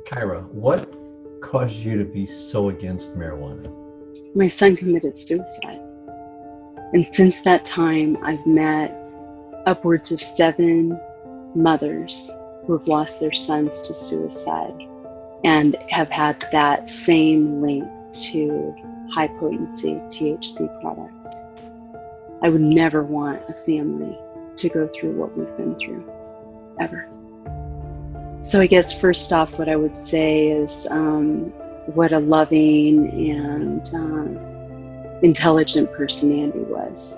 Kyra, what caused you to be so against marijuana? My son committed suicide. And since that time, I've met upwards of 7 mothers who have lost their sons to suicide and have had that same link to high potency THC products. I would never want a family to go through what we've been through, ever. So I guess first off, what I would say is what a loving and intelligent person Andy was.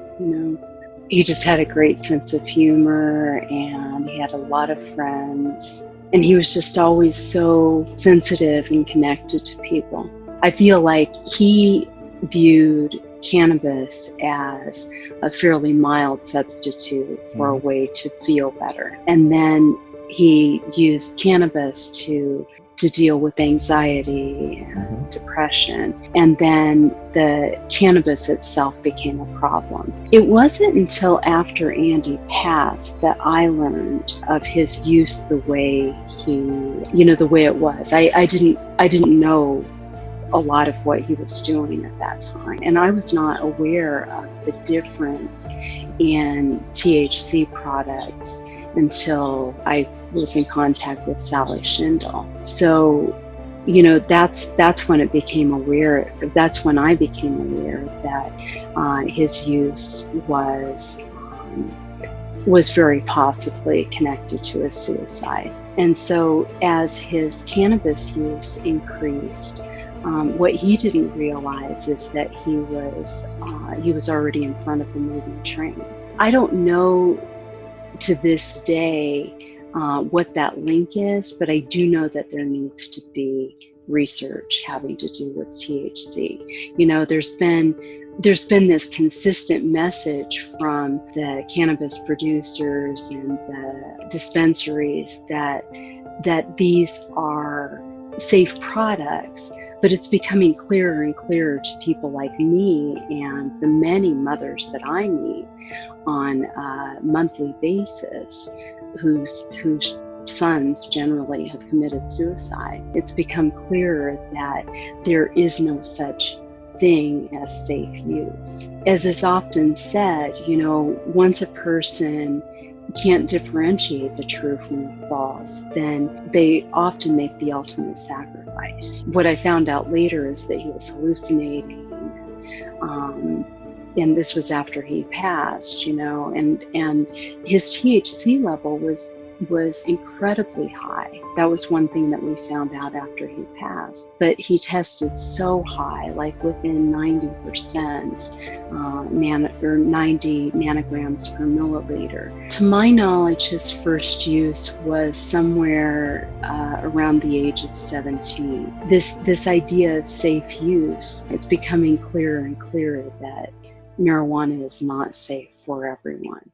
He just had a great sense of humor, and he had a lot of friends, and he was just always so sensitive and connected to people. I feel like he viewed cannabis as a fairly mild substitute for a way to feel better. And then he used cannabis to deal with anxiety and depression. And then the cannabis itself became a problem. It wasn't until after Andy passed that I learned of his use the way the way it was. I didn't know a lot of what he was doing at that time. And I was not aware of the difference in THC products until I was in contact with Sally Schindel. So, that's when I became aware that his use was very possibly connected to his suicide. And so as his cannabis use increased, what he didn't realize is that he was already in front of a moving train. I don't know to this day what that link is, but I do know that there needs to be research having to do with THC. There's been this consistent message from the cannabis producers and the dispensaries that these are safe products. But it's becoming clearer and clearer to people like me and the many mothers that I meet on a monthly basis whose sons generally have committed suicide. It's become clearer that there is no such thing as safe use. As is often said, once a person can't differentiate the true from the false, then they often make the ultimate sacrifice. What I found out later is that he was hallucinating, and this was after he passed, and his THC level was incredibly high. That was one thing that we found out after he passed. But he tested so high, like within 90%, 90 nanograms per milliliter. To my knowledge, his first use was somewhere around the age of 17. This idea of safe use, it's becoming clearer and clearer that marijuana is not safe for everyone.